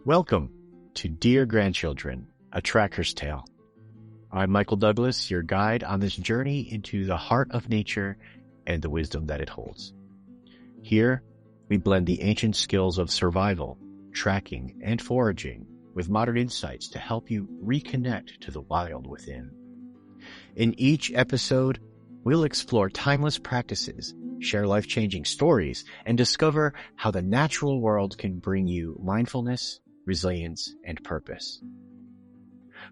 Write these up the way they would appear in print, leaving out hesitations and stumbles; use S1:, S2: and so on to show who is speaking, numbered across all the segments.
S1: Welcome to Dear Grandchildren, A Tracker's Tale. I'm Michael Douglas, your guide on this journey into the heart of nature and the wisdom that it holds. Here, we blend the ancient skills of survival, tracking, and foraging with modern insights to help you reconnect to the wild within. In each episode, we'll explore timeless practices, share life-changing stories, and discover how the natural world can bring you mindfulness, resilience, and purpose.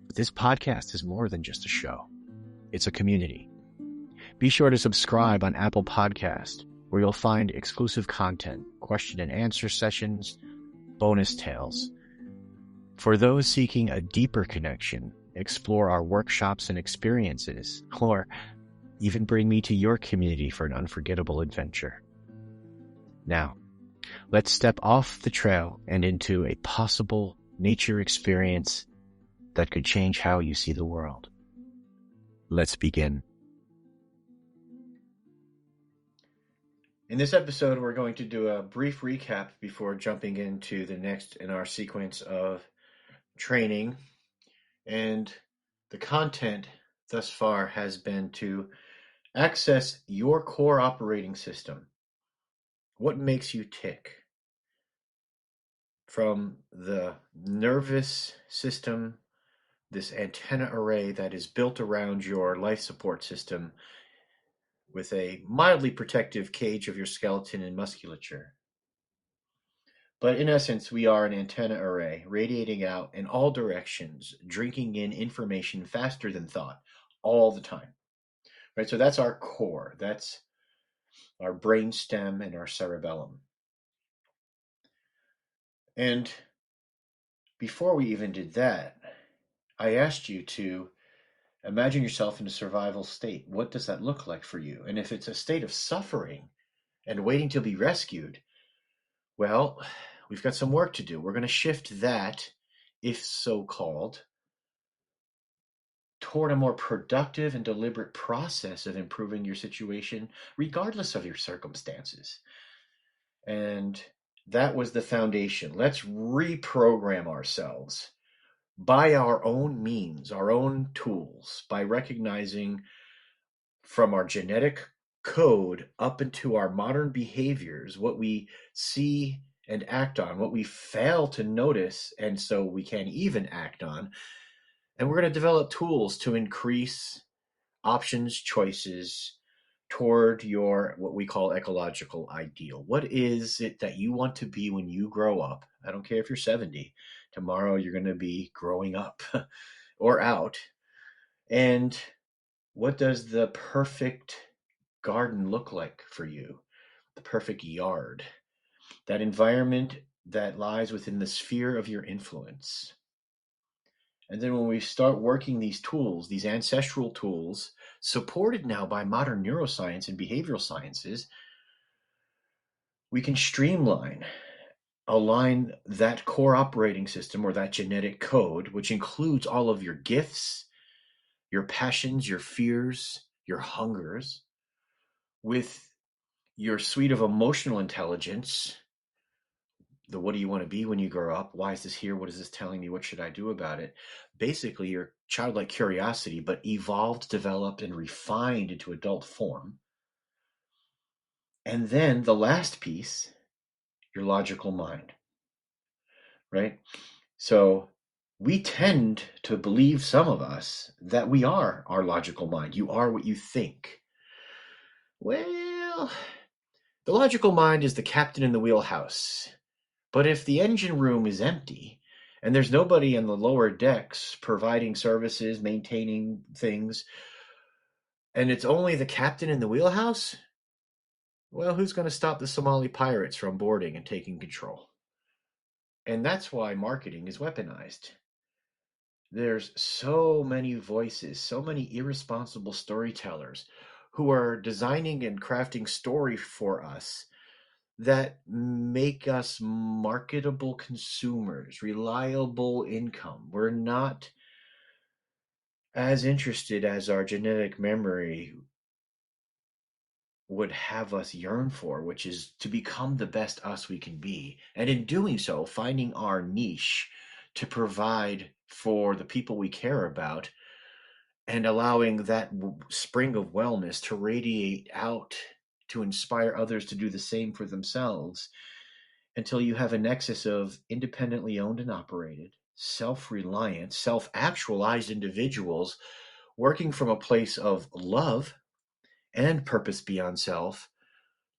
S1: But this podcast is more than just a show. It's a community. Be sure to subscribe on Apple Podcast, where you'll find exclusive content, question and answer sessions, bonus tales. For those seeking a deeper connection, explore our workshops and experiences, or even bring me to your community for an unforgettable adventure. Now, let's step off the trail and into a possible nature experience that could change how you see the world. Let's begin. In this episode, we're going to do a brief recap before jumping into the next in our sequence of training. And the content thus far has been to access your core operating system. What makes you tick? From the nervous system, this antenna array that is built around your life support system with a mildly protective cage of your skeleton and musculature. But in essence, we are an antenna array radiating out in all directions, drinking in information faster than thought all the time. Right? So that's our core. That's our brain stem and our cerebellum. And before we even did that, I asked you to imagine yourself in a survival state. What does that look like for you? And if it's a state of suffering and waiting to be rescued, well, we've got some work to do. We're going to shift that, if so called, toward a more productive and deliberate process of improving your situation, regardless of your circumstances. And that was the foundation. Let's reprogram ourselves by our own means, our own tools, by recognizing from our genetic code up into our modern behaviors what we see and act on, what we fail to notice, and so we can't even act on. And we're going to develop tools to increase options, choices toward your what we call ecological ideal. What is it that you want to be when you grow up? I don't care if you're 70. Tomorrow you're going to be growing up or out. And what does the perfect garden look like for you? The perfect yard. That environment that lies within the sphere of your influence. And then when we start working these tools, these ancestral tools, supported now by modern neuroscience and behavioral sciences, we can streamline, align that core operating system or that genetic code, which includes all of your gifts, your passions, your fears, your hungers, with your suite of emotional intelligence. The what do you want to be when you grow up? Why is this here? What is this telling me? What should I do about it? Basically, your childlike curiosity, but evolved, developed, and refined into adult form. And then the last piece, your logical mind, right? So we tend to believe, some of us, that we are our logical mind. You are what you think. Well, the logical mind is the captain in the wheelhouse. But if the engine room is empty and there's nobody in the lower decks providing services, maintaining things, and it's only the captain in the wheelhouse, well, who's going to stop the Somali pirates from boarding and taking control? And that's why marketing is weaponized. There's so many voices, so many irresponsible storytellers who are designing and crafting story for us that make us marketable consumers, reliable income. We're not as interested as our genetic memory would have us yearn for, which is to become the best us we can be. And in doing so, finding our niche to provide for the people we care about and allowing that spring of wellness to radiate out to inspire others to do the same for themselves until you have a nexus of independently owned and operated, self reliant, self actualized individuals working from a place of love and purpose beyond self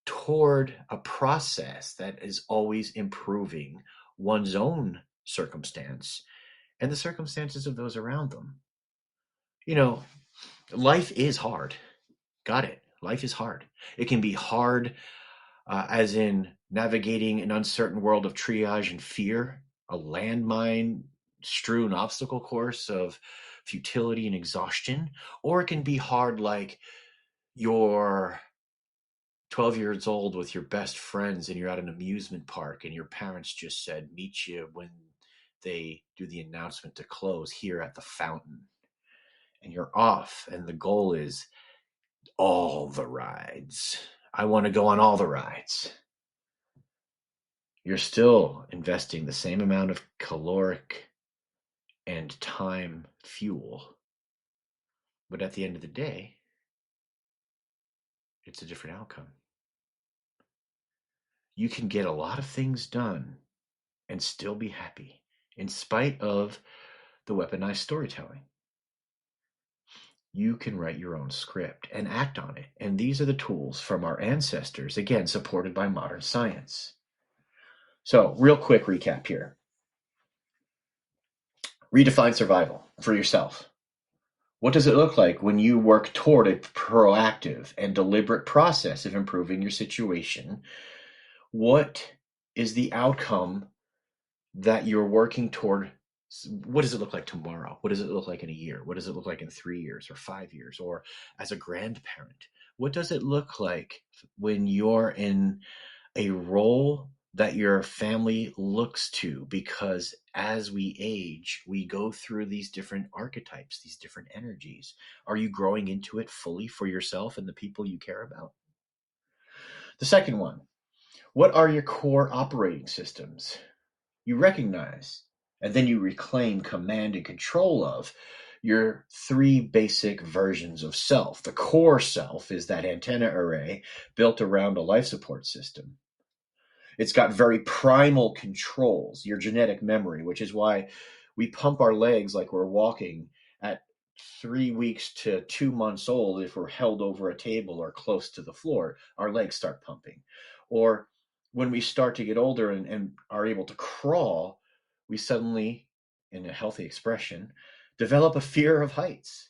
S1: toward a process that is always improving one's own circumstance and the circumstances of those around them. You know, life is hard. Got it. Life is hard. It can be hard, as in navigating an uncertain world of triage and fear, a landmine strewn obstacle course of futility and exhaustion, or it can be hard like you're 12 years old with your best friends and you're at an amusement park and your parents just said, meet you when they do the announcement to close here at the fountain. And you're off, and the goal is all the rides. I want to go on all the rides. You're still investing the same amount of caloric and time fuel. But at the end of the day, it's a different outcome. You can get a lot of things done and still be happy in spite of the weaponized storytelling. You can write your own script and act on it. And these are the tools from our ancestors, again, supported by modern science. So, real quick recap here. Redefine survival for yourself. What does it look like when you work toward a proactive and deliberate process of improving your situation? What is the outcome that you're working toward? What does it look like tomorrow? What does it look like in a year? What does it look like in 3 years or 5 years or as a grandparent? What does it look like when you're in a role that your family looks to? Because as we age, we go through these different archetypes, these different energies. Are you growing into it fully for yourself and the people you care about? The second one, what are your core operating systems? You recognize and then you reclaim command and control of your three basic versions of self. The core self is that antenna array built around a life support system. It's got very primal controls, your genetic memory, which is why we pump our legs like we're walking at 3 weeks to 2 months old. If we're held over a table or close to the floor, our legs start pumping. Or when we start to get older and are able to crawl, we suddenly, in a healthy expression, develop a fear of heights,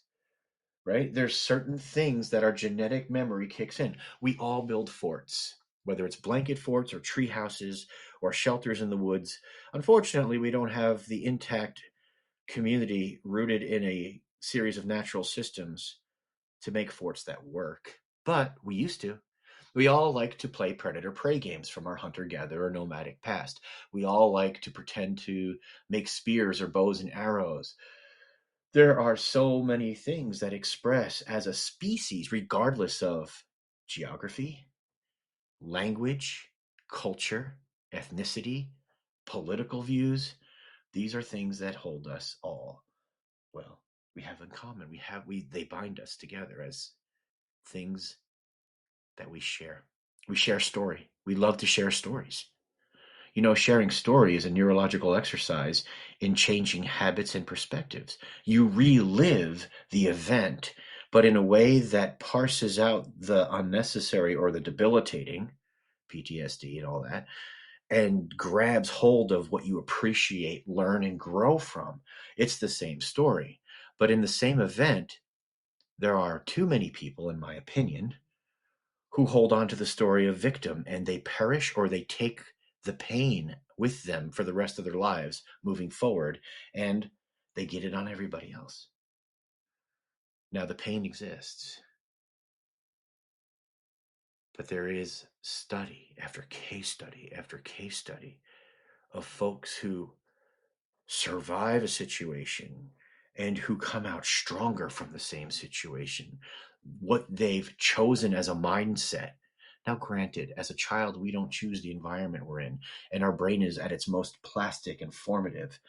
S1: right? There's certain things that our genetic memory kicks in. We all build forts, whether it's blanket forts or tree houses or shelters in the woods. Unfortunately, we don't have the intact community rooted in a series of natural systems to make forts that work. But we used to. We all like to play predator prey games from our hunter gatherer nomadic past. We all like to pretend to make spears or bows and arrows. There are so many things that express as a species, regardless of geography, language, culture, ethnicity, political views. These are things that hold us all. Well, we have in common. They bind us together as things that we share. We share story. We love to share stories. You know, sharing story is a neurological exercise in changing habits and perspectives. You relive the event, but in a way that parses out the unnecessary or the debilitating, PTSD and all that, and grabs hold of what you appreciate, learn, and grow from. It's the same story. But in the same event, there are too many people, in my opinion, who hold on to the story of victim and they perish or they take the pain with them for the rest of their lives moving forward, and they get it on everybody else. Now, the pain exists, but there is study after case study after case study of folks who survive a situation and who come out stronger from the same situation. what they've chosen as a mindset. Now, granted, as a child, we don't choose the environment we're in, and our brain is at its most plastic and formative,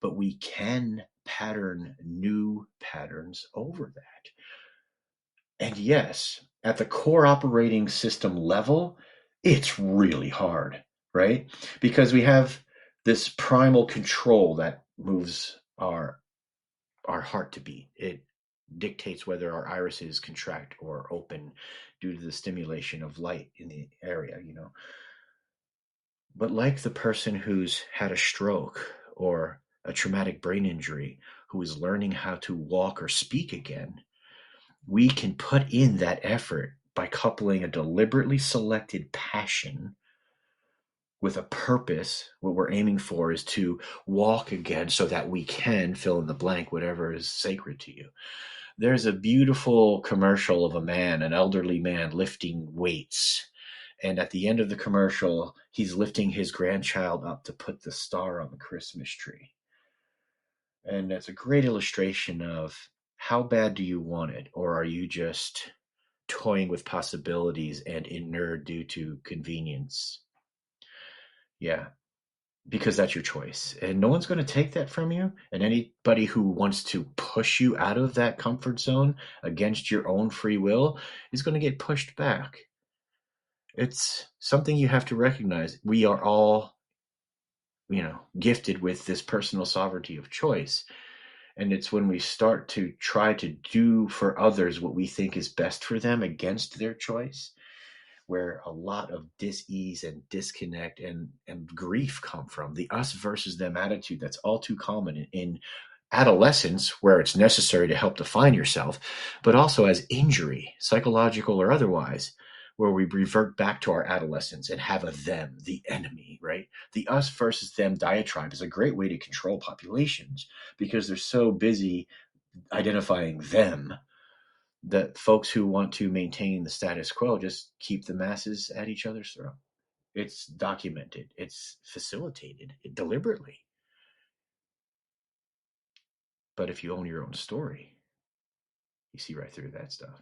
S1: but we can pattern new patterns over that. And yes, at the core operating system level, it's really hard, right? Because we have this primal control that moves our heart to beat. It dictates whether our irises contract or open due to the stimulation of light in the area, you know. But like the person who's had a stroke or a traumatic brain injury who is learning how to walk or speak again, we can put in that effort by coupling a deliberately selected passion with a purpose. What we're aiming for is to walk again so that we can fill in the blank, whatever is sacred to you. There's a beautiful commercial of a man, an elderly man, lifting weights. And at the end of the commercial, he's lifting his grandchild up to put the star on the Christmas tree. And that's a great illustration of how bad do you want it? Or are you just toying with possibilities and inured due to convenience? Yeah, because that's your choice. And no one's going to take that from you. And anybody who wants to push you out of that comfort zone against your own free will is going to get pushed back. It's something you have to recognize. We are all, gifted with this personal sovereignty of choice. And it's when we start to try to do for others what we think is best for them against their choice, where a lot of dis-ease and disconnect and grief come from. The us versus them attitude that's all too common in adolescence, where it's necessary to help define yourself, but also as injury, psychological or otherwise, where we revert back to our adolescence and have a them, the enemy, right? The us versus them diatribe is a great way to control populations because they're so busy identifying them that folks who want to maintain the status quo just keep the masses at each other's throat. It's documented, it's facilitated deliberately. But if you own your own story, you see right through that stuff.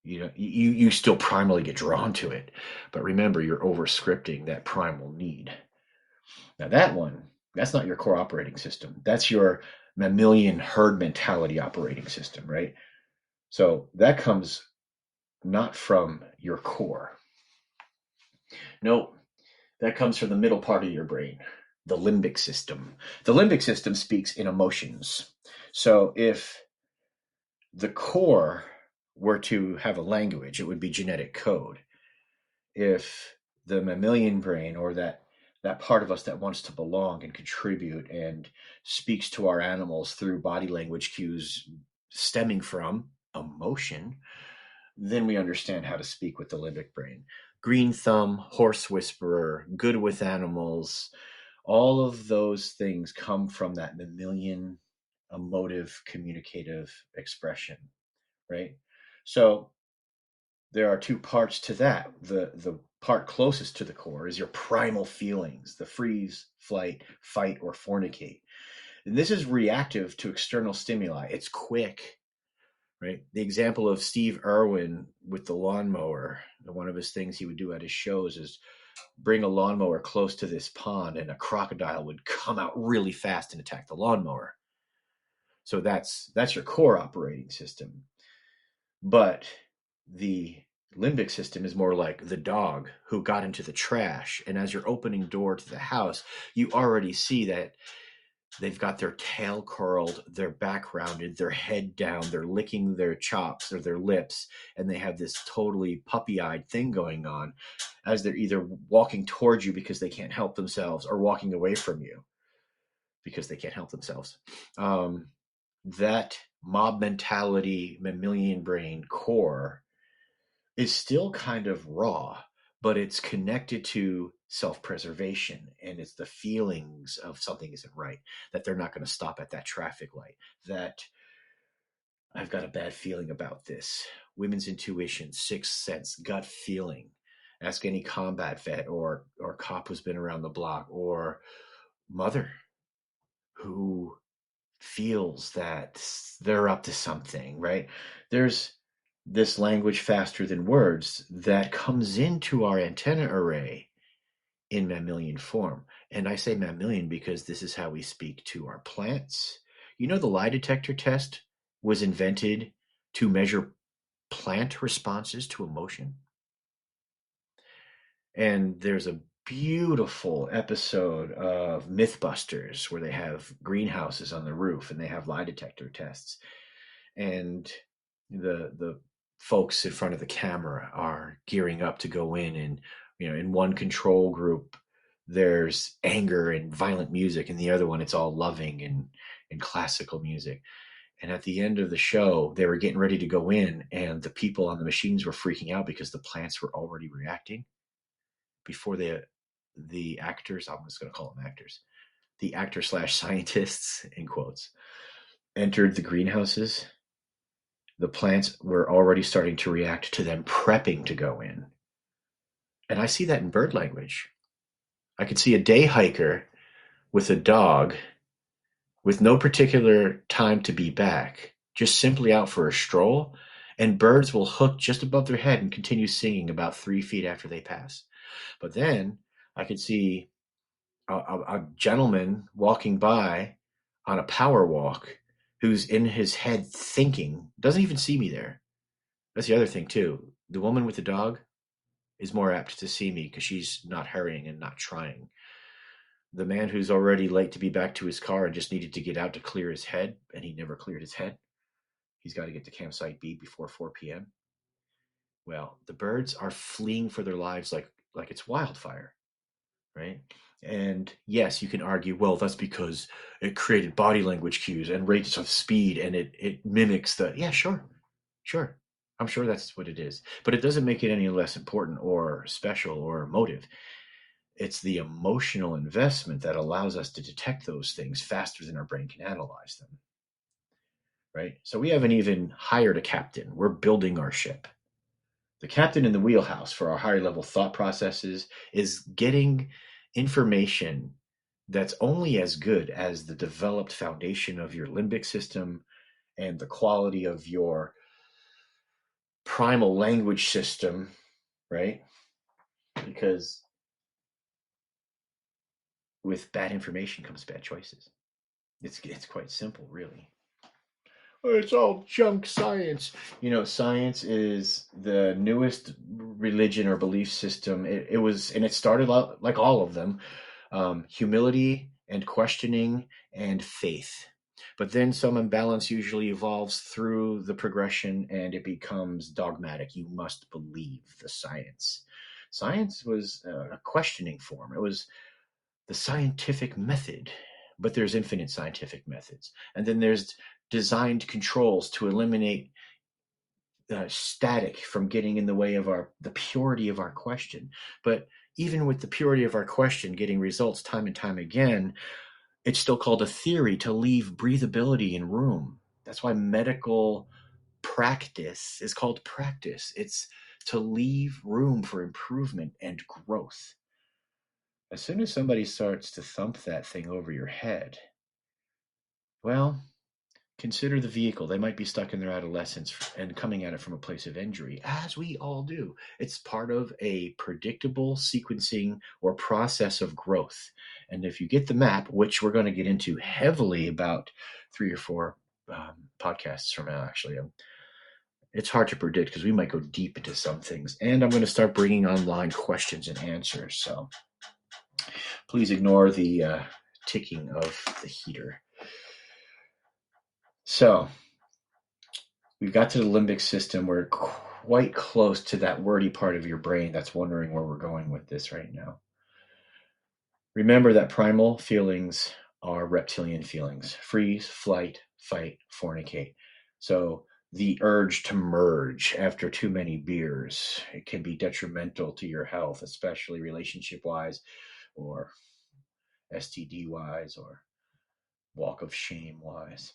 S1: You still primally get drawn to it, but remember you're over scripting that primal need. Now that's not your core operating system. That's your mammalian herd mentality operating system, right? So that comes not from your core. No, that comes from the middle part of your brain, the limbic system. The limbic system speaks in emotions. So if the core were to have a language, it would be genetic code. If the mammalian brain, or that part of us that wants to belong and contribute and speaks to our animals through body language cues stemming from emotion, then we understand how to speak with the limbic brain. Green thumb, horse whisperer, good with animals, all of those things come from that mammalian emotive communicative expression, right? So there are two parts to that. The part closest to the core is your primal feelings, the freeze, flight, fight, or fornicate. And this is reactive to external stimuli. It's quick, right? The example of Steve Irwin with the lawnmower, one of his things he would do at his shows is bring a lawnmower close to this pond and a crocodile would come out really fast and attack the lawnmower. So that's your core operating system. But the limbic system is more like the dog who got into the trash. And as you're opening door to the house, you already see that they've got their tail curled, they're back rounded, their head down, they're licking their chops or their lips, and they have this totally puppy-eyed thing going on as they're either walking towards you because they can't help themselves or walking away from you because they can't help themselves. That mob mentality, mammalian brain core is still kind of raw, but it's connected to self-preservation, and it's the feelings of something isn't right, that they're not going to stop at that traffic light, that I've got a bad feeling about this. Women's intuition, sixth sense, gut feeling. Ask any combat vet or cop who's been around the block, or mother who feels that they're up to something, right? There's this language faster than words that comes into our antenna array in mammalian form. And I say mammalian because this is how we speak to our plants. You know, the lie detector test was invented to measure plant responses to emotion. And there's a beautiful episode of Mythbusters where they have greenhouses on the roof and they have lie detector tests. And the folks in front of the camera are gearing up to go in, and in one control group there's anger and violent music, and the other one it's all loving and classical music. And at the end of the show they were getting ready to go in, and the people on the machines were freaking out because the plants were already reacting before the actors, I'm just going to call them actors, the actor slash scientists in quotes, entered the greenhouses. The plants were already starting to react to them prepping to go in. And I see that in bird language. I could see a day hiker with a dog with no particular time to be back, just simply out for a stroll, and birds will hook just above their head and continue singing about 3 feet after they pass. But then I could see a gentleman walking by on a power walk who's in his head thinking, doesn't even see me there. That's the other thing too. The woman with the dog is more apt to see me because she's not hurrying and not trying. The man who's already late to be back to his car and just needed to get out to clear his head, and he never cleared his head. He's got to get to campsite B before 4 p.m. Well, the birds are fleeing for their lives like it's wildfire, right? And yes, you can argue, well, that's because it created body language cues and rates of speed, and it mimics the, yeah, sure. I'm sure that's what it is. But it doesn't make it any less important or special or emotive. It's the emotional investment that allows us to detect those things faster than our brain can analyze them. Right? So we haven't even hired a captain. We're building our ship. The captain in the wheelhouse for our higher level thought processes is getting information that's only as good as the developed foundation of your limbic system and the quality of your primal language system, right? Because with bad information comes bad choices. It's quite simple, really. It's all junk science. Science is the newest religion or belief system. It was, and it started out like all of them, humility and questioning and faith. But then some imbalance usually evolves through the progression and it becomes dogmatic. You must believe the science. Science was a questioning form. It was the scientific method, but there's infinite scientific methods. And then there's designed controls to eliminate static from getting in the way of the purity of our question. But even with the purity of our question getting results time and time again, it's still called a theory to leave breathability and room. That's why medical practice is called practice. It's to leave room for improvement and growth. As soon as somebody starts to thump that thing over your head, well, consider the vehicle. They might be stuck in their adolescence and coming at it from a place of injury, as we all do. It's part of a predictable sequencing or process of growth. And if you get the map, which we're going to get into heavily about 3 or 4 podcasts from now, actually, it's hard to predict because we might go deep into some things. And I'm going to start bringing online questions and answers. So please ignore the ticking of the heater. So we've got to the limbic system. We're quite close to that wordy part of your brain that's wondering where we're going with this right now. Remember that primal feelings are reptilian feelings: freeze, flight, fight, fornicate. So the urge to merge after too many beers, it can be detrimental to your health, especially relationship wise or STD wise or walk of shame wise.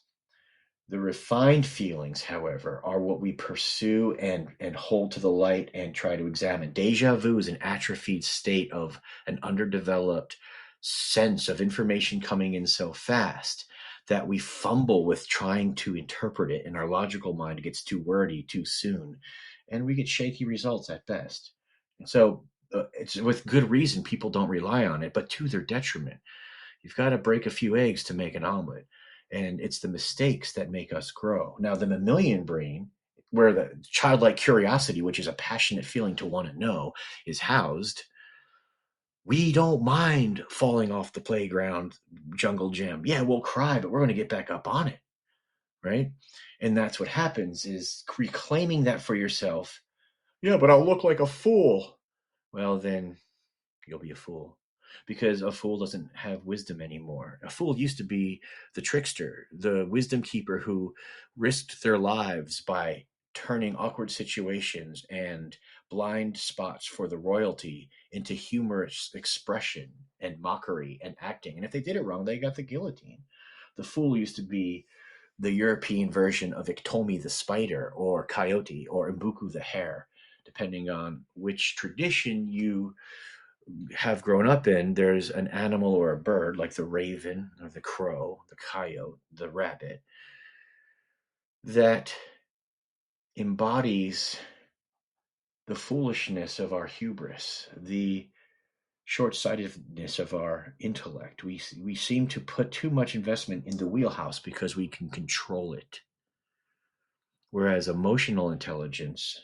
S1: The refined feelings, however, are what we pursue and hold to the light and try to examine. Deja vu is an atrophied state of an underdeveloped sense of information coming in so fast that we fumble with trying to interpret it, and our logical mind gets too wordy too soon, and we get shaky results at best. And so it's with good reason people don't rely on it, but to their detriment. You've got to break a few eggs to make an omelet, and it's the mistakes that make us grow. Now, the mammalian brain, where the childlike curiosity, which is a passionate feeling to want to know, is housed, we don't mind falling off the playground jungle gym. Yeah, we'll cry, but we're going to get back up on it, right? And that's what happens, is reclaiming that for yourself. Yeah, but I'll look like a fool. Well, then you'll be a fool, because a fool doesn't have wisdom anymore. A fool used to be the trickster, the wisdom keeper who risked their lives by turning awkward situations and blind spots for the royalty into humorous expression and mockery and acting. And if they did it wrong, they got the guillotine. The fool used to be the European version of Iktomi the spider, or Coyote, or Mbuku the hare, depending on which tradition you have grown up in. There's an animal or a bird like the raven or the crow, the coyote, the rabbit, that embodies the foolishness of our hubris, the short-sightedness of our intellect. We seem to put too much investment in the wheelhouse because we can control it. Whereas emotional intelligence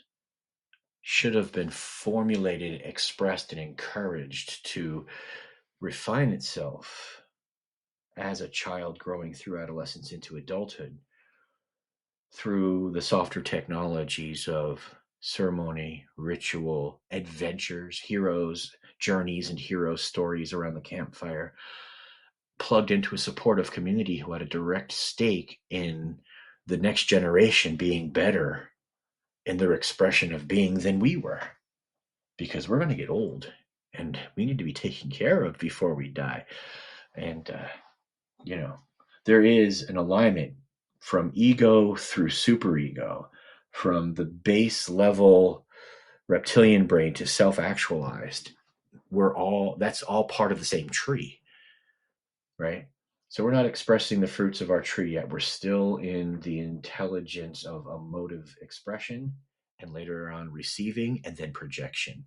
S1: should have been formulated, expressed, and encouraged to refine itself as a child growing through adolescence into adulthood through the softer technologies of ceremony, ritual, adventures, heroes, journeys, and hero stories around the campfire, plugged into a supportive community who had a direct stake in the next generation being better in their expression of being than we were. Because we're going to get old and we need to be taken care of before we die. And, there is an alignment from ego through superego, from the base level reptilian brain to self-actualized. That's all part of the same tree, right? So we're not expressing the fruits of our tree yet. We're still in the intelligence of emotive expression, and later on receiving, and then projection.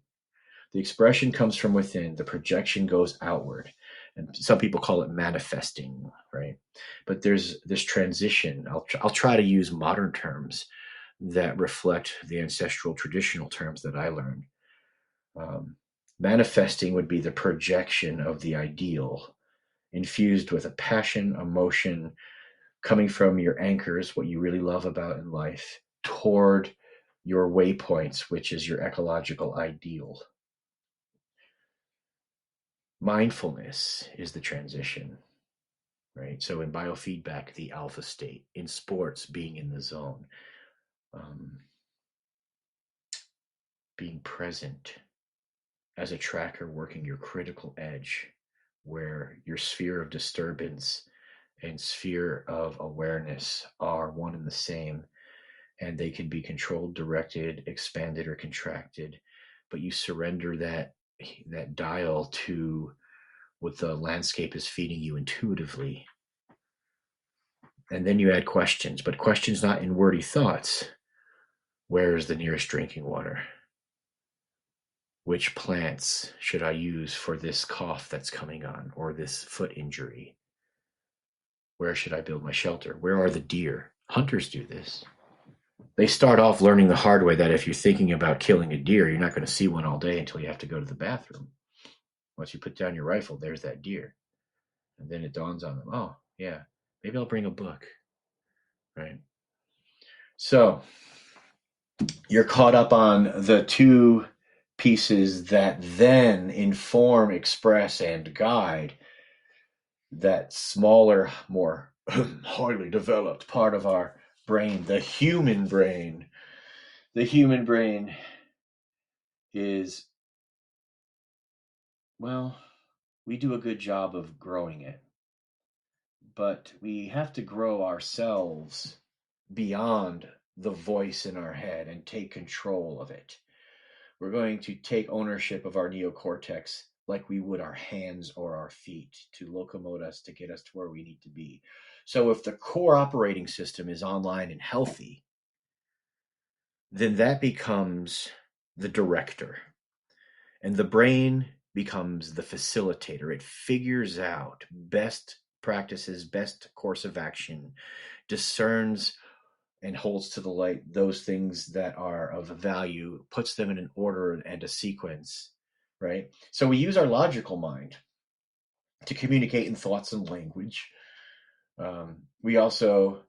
S1: The expression comes from within, the projection goes outward. And some people call it manifesting, right? But there's this transition. I'll try to use modern terms that reflect the ancestral traditional terms that I learned. Manifesting would be the projection of the ideal, infused with a passion, emotion, coming from your anchors, what you really love about in life, toward your waypoints, which is your ecological ideal. Mindfulness is the transition, right? So in biofeedback, the alpha state; in sports, being in the zone, being present as a tracker, working your critical edge, where your sphere of disturbance and sphere of awareness are one and the same, and they can be controlled, directed, expanded, or contracted. But you surrender that dial to what the landscape is feeding you intuitively. And then you add questions, but questions not in wordy thoughts. Where is the nearest drinking water? Which plants should I use for this cough that's coming on, or this foot injury? Where should I build my shelter? Where are the deer? Hunters do this. They start off learning the hard way that if you're thinking about killing a deer, you're not going to see one all day until you have to go to the bathroom. Once you put down your rifle, there's that deer. And then it dawns on them, oh, yeah, maybe I'll bring a book, right? So you're caught up on the two pieces that then inform, express, and guide that smaller, more highly developed part of our brain, the human brain. The human brain is, well, we do a good job of growing it, but we have to grow ourselves beyond the voice in our head and take control of it. We're going to take ownership of our neocortex like we would our hands or our feet to locomote us to get us to where we need to be. So if the core operating system is online and healthy, then that becomes the director, and the brain becomes the facilitator. It figures out best practices, best course of action, discerns and holds to the light those things that are of value, puts them in an order and a sequence, right? So we use our logical mind to communicate in thoughts and language. We also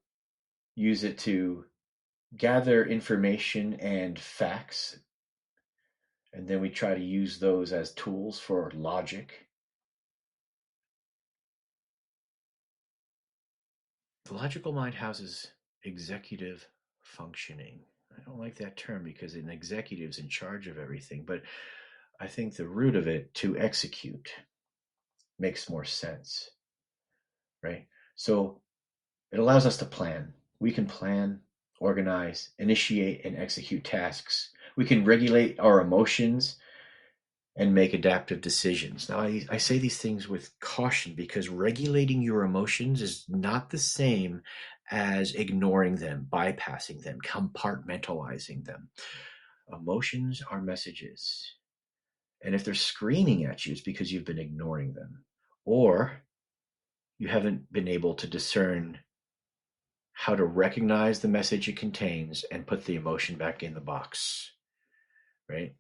S1: use it to gather information and facts, and then we try to use those as tools for logic. The logical mind houses executive functioning. I don't like that term because an executive's in charge of everything, but I think the root of it, to execute, makes more sense, right? So it allows us to plan. We can plan, organize, initiate, and execute tasks. We can regulate our emotions and make adaptive decisions. Now, I say these things with caution because regulating your emotions is not the same as ignoring them, bypassing them, compartmentalizing them. Emotions are messages. And if they're screaming at you, it's because you've been ignoring them. Or you haven't been able to discern how to recognize the message it contains and put the emotion back in the box, right?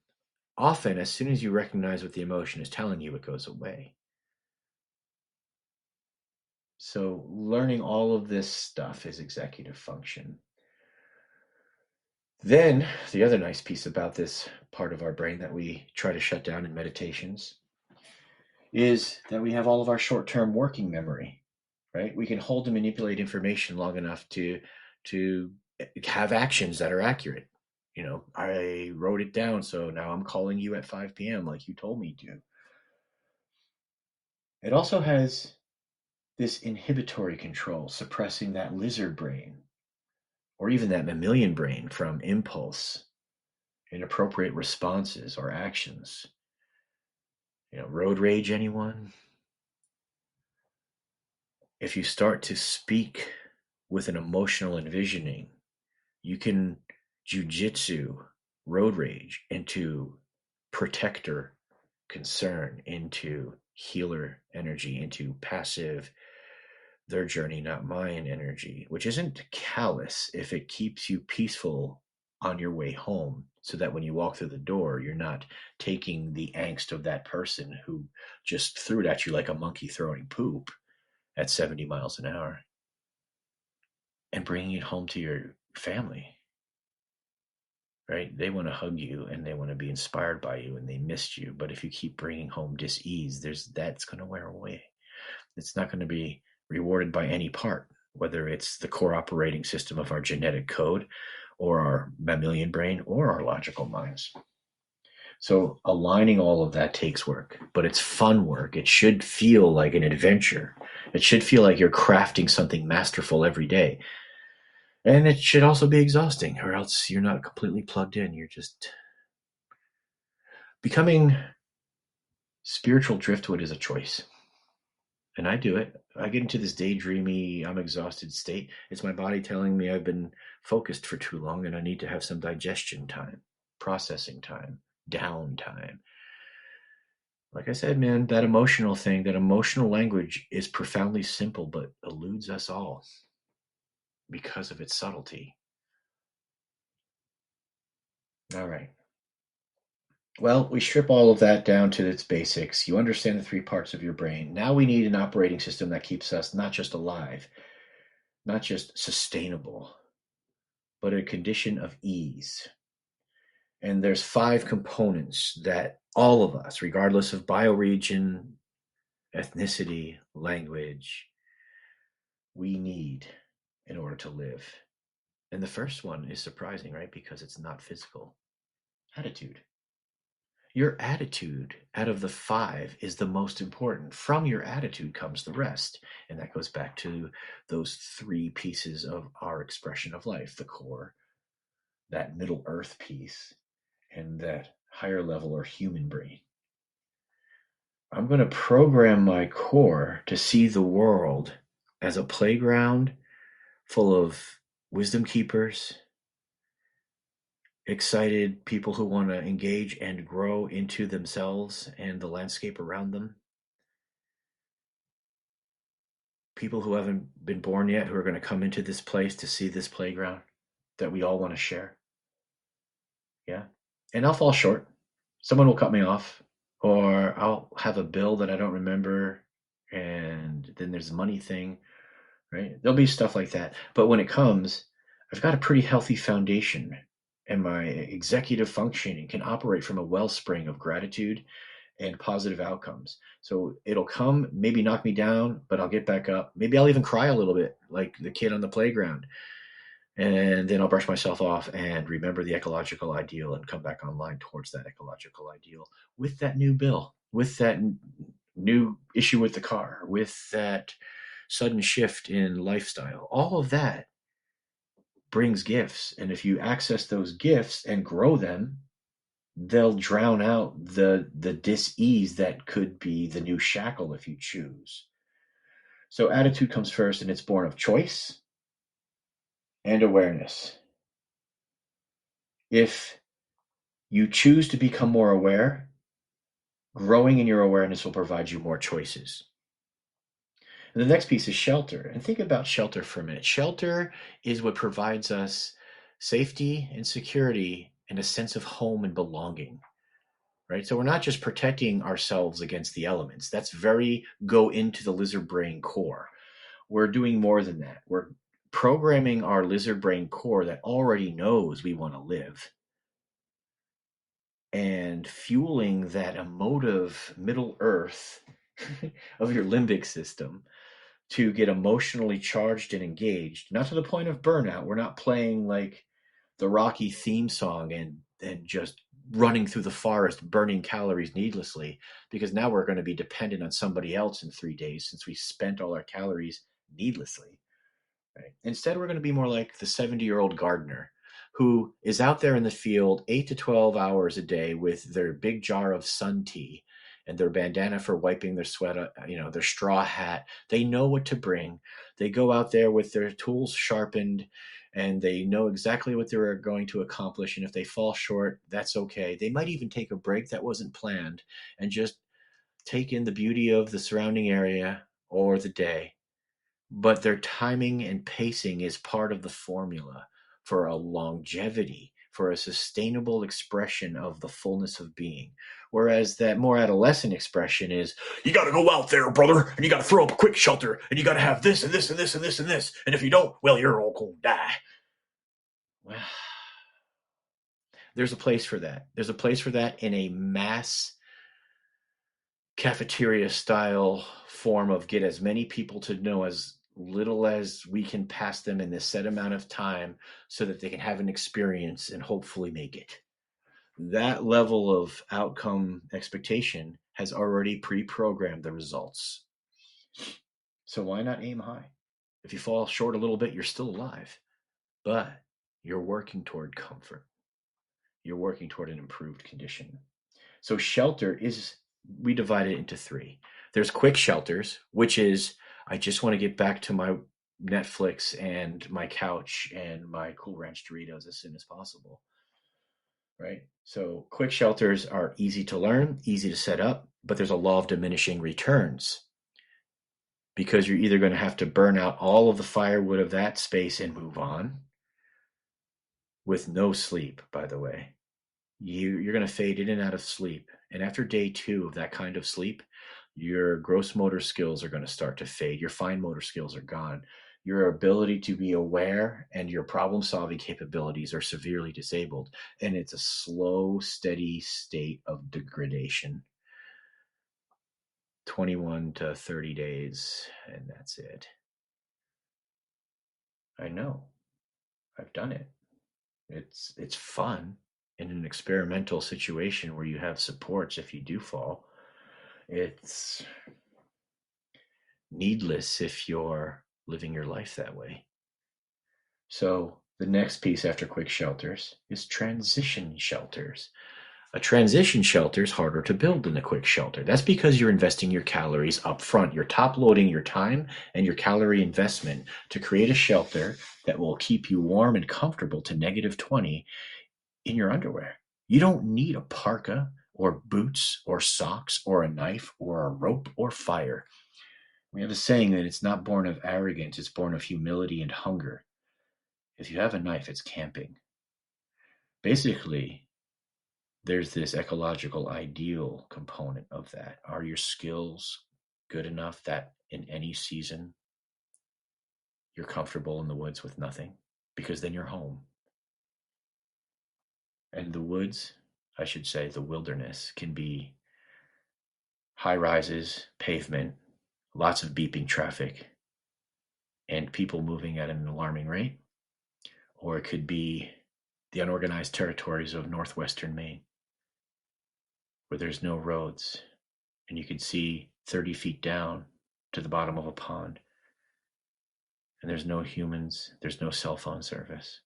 S1: Often, as soon as you recognize what the emotion is telling you, it goes away. So, learning all of this stuff is executive function. Then, the other nice piece about this part of our brain that we try to shut down in meditations is that we have all of our short term working memory, right? We can hold and manipulate information long enough to have actions that are accurate. You know, I wrote it down, so now I'm calling you at 5 p.m. like you told me to. It also has this inhibitory control, suppressing that lizard brain or even that mammalian brain from impulse, inappropriate responses or actions. You know, road rage, anyone? If you start to speak with an emotional envisioning, you can jujitsu road rage into protector concern, into healer energy, into passive their journey, not mine energy, which isn't callous if it keeps you peaceful on your way home, so that when you walk through the door, you're not taking the angst of that person who just threw it at you like a monkey throwing poop at 70 miles an hour and bringing it home to your family, right? They want to hug you and they want to be inspired by you and they missed you. But if you keep bringing home dis-ease, that's going to wear away. It's not going to be rewarded by any part, whether it's the core operating system of our genetic code or our mammalian brain or our logical minds. So aligning all of that takes work, but it's fun work. It should feel like an adventure. It should feel like you're crafting something masterful every day. And it should also be exhausting, or else you're not completely plugged in. You're just becoming spiritual driftwood is a choice. And I do it. I get into this daydreamy, I'm exhausted state. It's my body telling me I've been focused for too long and I need to have some digestion time, processing time, downtime. Like I said, man, that emotional thing, that emotional language is profoundly simple but eludes us all because of its subtlety. All right. Well, we strip all of that down to its basics. You understand the three parts of your brain. Now we need an operating system that keeps us not just alive, not just sustainable, but a condition of ease. And there's five components that all of us, regardless of bioregion, ethnicity, language, we need in order to live. And the first one is surprising, right? Because it's not physical. Attitude. Your attitude out of the five is the most important. From your attitude comes the rest. And that goes back to those three pieces of our expression of life: the core, that middle earth piece, and that higher level or human brain. I'm going to program my core to see the world as a playground full of wisdom keepers, excited people who want to engage and grow into themselves and the landscape around them, people who haven't been born yet who are going to come into this place to see this playground that we all want to share. Yeah. And I'll fall short. Someone will cut me off, or I'll have a bill that I don't remember, and then there's a money thing, right? There'll be stuff like that. But when it comes, I've got a pretty healthy foundation, and my executive functioning can operate from a wellspring of gratitude and positive outcomes. So it'll come, maybe knock me down, but I'll get back up. Maybe I'll even cry a little bit, like the kid on the playground. And then I'll brush myself off and remember the ecological ideal and come back online towards that ecological ideal with that new bill, with that new issue with the car, with that sudden shift in lifestyle. All of that brings gifts. And if you access those gifts and grow them, they'll drown out the dis-ease that could be the new shackle if you choose. So attitude comes first, and it's born of choice and awareness. If you choose to become more aware, growing in your awareness will provide you more choices. And the next piece is shelter. And think about shelter for a minute. Shelter is what provides us safety and security and a sense of home and belonging, right? So we're not just protecting ourselves against the elements. That's very go into the lizard brain core. We're doing more than that. We're programming our lizard brain core that already knows we want to live and fueling that emotive middle earth of your limbic system to get emotionally charged and engaged, not to the point of burnout. We're not playing like the Rocky theme song and just running through the forest, burning calories needlessly, because now we're going to be dependent on somebody else in 3 days since we spent all our calories needlessly. Right? Instead, we're going to be more like the 70-year-old gardener who is out there in the field 8 to 12 hours a day with their big jar of sun tea and their bandana for wiping their sweat, their straw hat. They know what to bring. They go out there with their tools sharpened and they know exactly what they're going to accomplish. And if they fall short, that's okay. They might even take a break that wasn't planned and just take in the beauty of the surrounding area or the day, but their timing and pacing is part of the formula for a longevity, for a sustainable expression of the fullness of being. Whereas that more adolescent expression is, you got to go out there, brother, and you got to throw up a quick shelter, and you got to have this and this and this and this and this. And if you don't, well, you're all going to die. Well, there's a place for that. There's a place for that in a mass cafeteria style form of get as many people to know as little as we can pass them in this set amount of time so that they can have an experience and hopefully make it. That level of outcome expectation has already pre-programmed the results. So why not aim high? If you fall short a little bit, you're still alive, but you're working toward comfort. You're working toward an improved condition. So shelter is, we divide it into three. There's quick shelters, which is I just want to get back to my Netflix and my couch and my Cool Ranch Doritos as soon as possible. Right? So quick shelters are easy to learn, easy to set up, but there's a law of diminishing returns because you're either going to have to burn out all of the firewood of that space and move on with no sleep, by the way. You're going to fade in and out of sleep. And after day 2 of that kind of sleep, your gross motor skills are going to start to fade. Your fine motor skills are gone. Your ability to be aware and your problem solving capabilities are severely disabled. And it's a slow, steady state of degradation. 21 to 30 days, and that's it. I know. I've done it. It's fun in an experimental situation where you have supports if you do fall. It's needless if you're living your life that way. So the next piece after quick shelters is transition shelters. A transition shelter is harder to build than a quick shelter. That's because you're investing your calories up front. You're top loading your time and your calorie investment to create a shelter that will keep you warm and comfortable to -20 in your underwear. You don't need a parka or boots or socks or a knife or a rope or fire. We have a saying that it's not born of arrogance, it's born of humility and hunger. If you have a knife, it's camping. Basically, there's this ecological ideal component of that. Are your skills good enough that in any season you're comfortable in the woods with nothing? Because then you're home. And the woods, I should say, the wilderness, can be high rises, pavement, lots of beeping traffic, and people moving at an alarming rate. Or it could be the unorganized territories of northwestern Maine, where there's no roads and you can see 30 feet down to the bottom of a pond, and there's no humans, there's no cell phone service.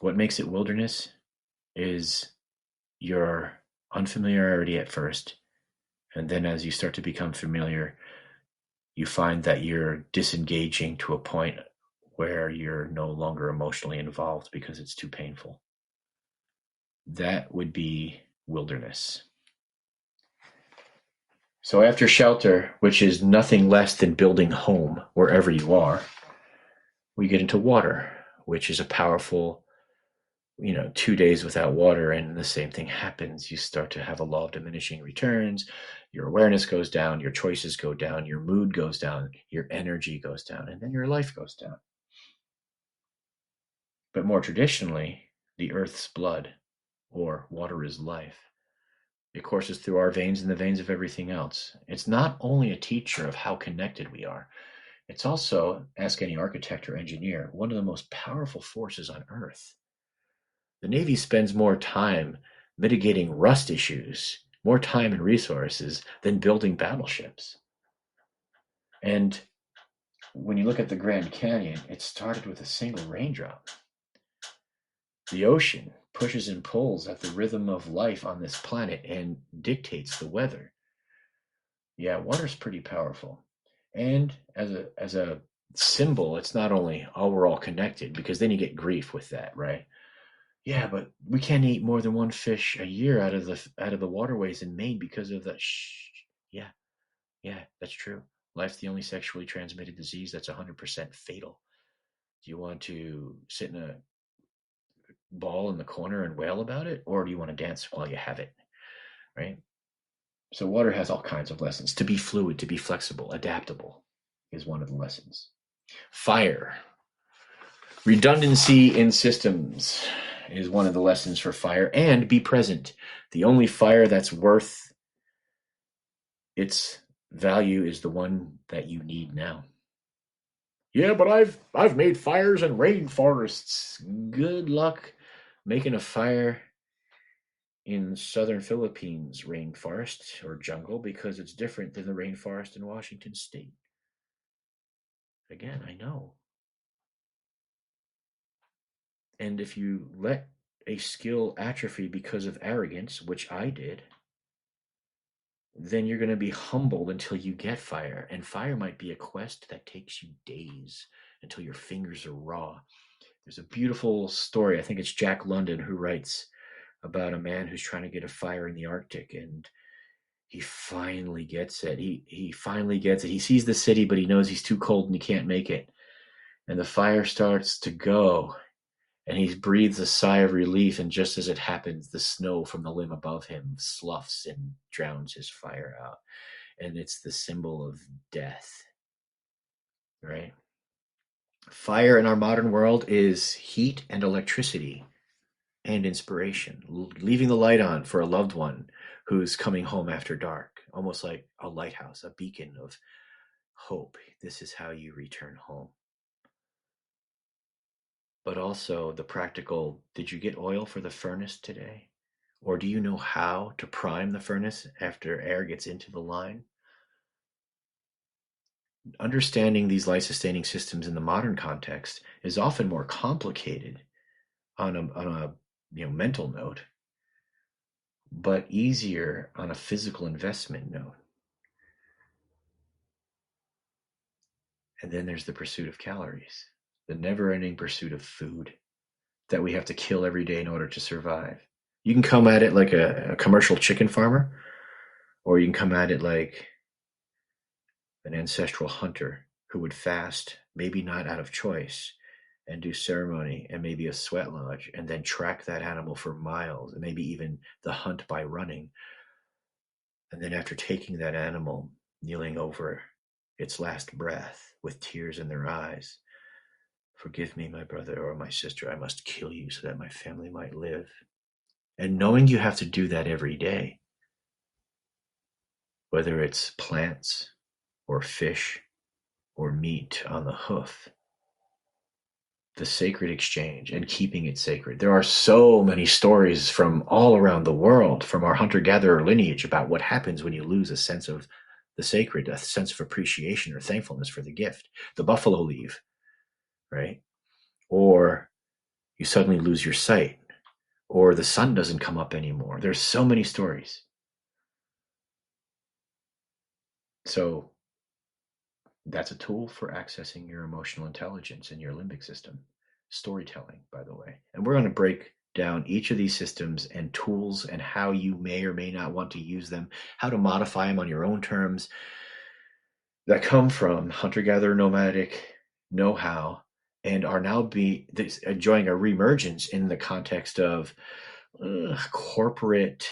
S1: What makes it wilderness is your unfamiliarity at first, and then as you start to become familiar, you find that you're disengaging to a point where you're no longer emotionally involved because it's too painful. That would be wilderness. So after shelter, which is nothing less than building home wherever you are, we get into water, which is a powerful, 2 days without water, and the same thing happens. You start to have a law of diminishing returns. Your awareness goes down, your choices go down, your mood goes down, your energy goes down, and then your life goes down. But more traditionally, the earth's blood, or water is life. It courses through our veins and the veins of everything else. It's not only a teacher of how connected we are, it's also, ask any architect or engineer, one of the most powerful forces on Earth. The Navy spends more time mitigating rust issues, more time and resources than building battleships. And when you look at the Grand Canyon, it started with a single raindrop. The ocean pushes and pulls at the rhythm of life on this planet and dictates the weather. Yeah, water's pretty powerful. And as a symbol, it's not only, oh, we're all connected, because then you get grief with that, right? Yeah, but we can't eat more than one fish a year out of the waterways in Maine because of the yeah, yeah, that's true. Life's the only sexually transmitted disease that's 100% fatal. Do you want to sit in a ball in the corner and wail about it, or do you want to dance while you have it, right? So water has all kinds of lessons. To be fluid, to be flexible, adaptable is one of the lessons. Fire. Redundancy in systems is one of the lessons for fire, and be present. The only fire that's worth its value is the one that you need now. Yeah, but I've made fires in rainforests. Good luck making a fire in southern Philippines rainforest or jungle, because it's different than the rainforest in Washington state. Again, I know. And if you let a skill atrophy because of arrogance, which I did, then you're going to be humbled until you get fire. And fire might be a quest that takes you days until your fingers are raw. There's a beautiful story. I think it's Jack London who writes about a man who's trying to get a fire in the Arctic, and he finally gets it. He finally gets it. He sees the city, but he knows he's too cold and he can't make it. And the fire starts to go, and he breathes a sigh of relief, and just as it happens, the snow from the limb above him sloughs and drowns his fire out. And it's the symbol of death, right? Fire in our modern world is heat and electricity and inspiration, leaving the light on for a loved one who's coming home after dark, almost like a lighthouse, a beacon of hope. This is how you return home. But also the practical, did you get oil for the furnace today? Or do you know how to prime the furnace after air gets into the line? Understanding these life-sustaining systems in the modern context is often more complicated on a mental note but easier on a physical investment note. And then there's the pursuit of calories, the never-ending pursuit of food that we have to kill every day in order to survive. You can come at it like a commercial chicken farmer, or you can come at it like an ancestral hunter who would fast, maybe not out of choice, and do ceremony and maybe a sweat lodge, and then track that animal for miles, and maybe even the hunt by running. And then after taking that animal, kneeling over its last breath with tears in their eyes, forgive me, my brother or my sister, I must kill you so that my family might live. And knowing you have to do that every day, whether it's plants or fish or meat on the hoof, the sacred exchange and keeping it sacred. There are so many stories from all around the world, from our hunter-gatherer lineage, about what happens when you lose a sense of the sacred, a sense of appreciation or thankfulness for the gift. The buffalo leave, right? Or you suddenly lose your sight, or the sun doesn't come up anymore. There's so many stories. So that's a tool for accessing your emotional intelligence and your limbic system. Storytelling, by the way. And we're going to break down each of these systems and tools and how you may or may not want to use them, how to modify them on your own terms, that come from hunter-gatherer nomadic know-how and are now enjoying a reemergence in the context of corporate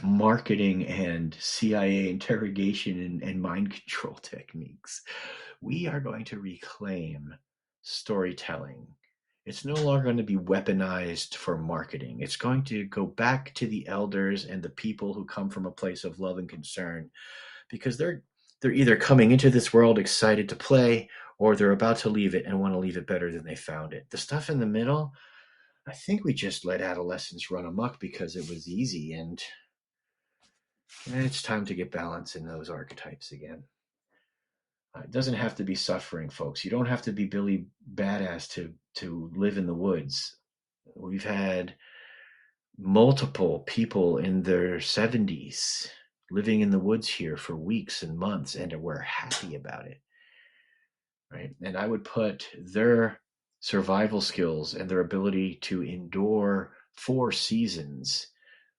S1: marketing and CIA interrogation and mind control techniques. We are going to reclaim storytelling. It's no longer going to be weaponized for marketing. It's going to go back to the elders and the people who come from a place of love and concern, because they're either coming into this world excited to play, or they're about to leave it and want to leave it better than they found it. The stuff in the middle, I think we just let adolescence run amok because it was easy, and it's time to get balance in those archetypes again. It doesn't have to be suffering, folks. You don't have to be Billy Badass to live in the woods. We've had multiple people in their 70s living in the woods here for weeks and months, and we're happy about it, right? And I would put their survival skills and their ability to endure 4 seasons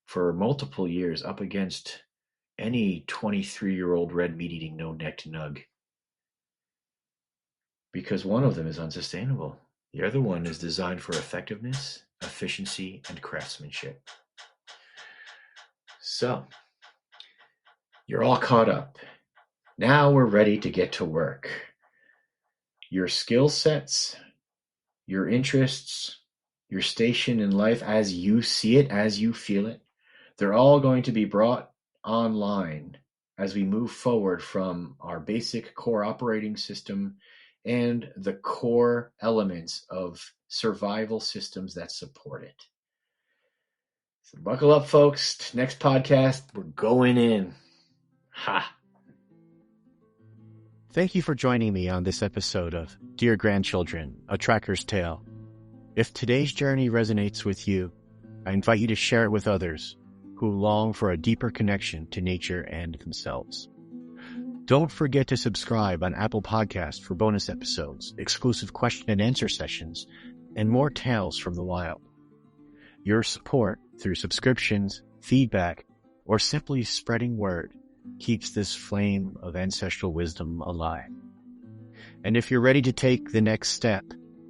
S1: for multiple years up against any 23-year-old red meat-eating, no-necked nug. Because one of them is unsustainable. The other one is designed for effectiveness, efficiency, and craftsmanship. So, you're all caught up. Now we're ready to get to work. Your skill sets, your interests, your station in life as you see it, as you feel it, they're all going to be brought online as we move forward from our basic core operating system and the core elements of survival systems that support it. So buckle up, folks. Next podcast, we're going in. Ha!
S2: Thank you for joining me on this episode of Dear Grandchildren, A Tracker's Tale. If today's journey resonates with you, I invite you to share it with others who long for a deeper connection to nature and themselves. Don't forget to subscribe on Apple Podcasts for bonus episodes, exclusive question and answer sessions, and more tales from the wild. Your support through subscriptions, feedback, or simply spreading word keeps this flame of ancestral wisdom alive. And if you're ready to take the next step,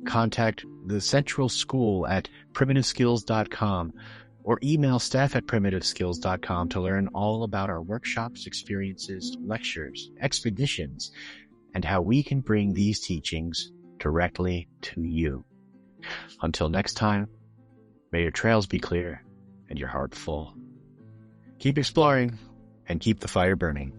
S2: contact the Central School at primitiveskills.com or email staff@primitiveskills.com to learn all about our workshops, experiences, lectures, expeditions, and how we can bring these teachings directly to you. Until next time, may your trails be clear and your heart full. Keep exploring and keep the fire burning.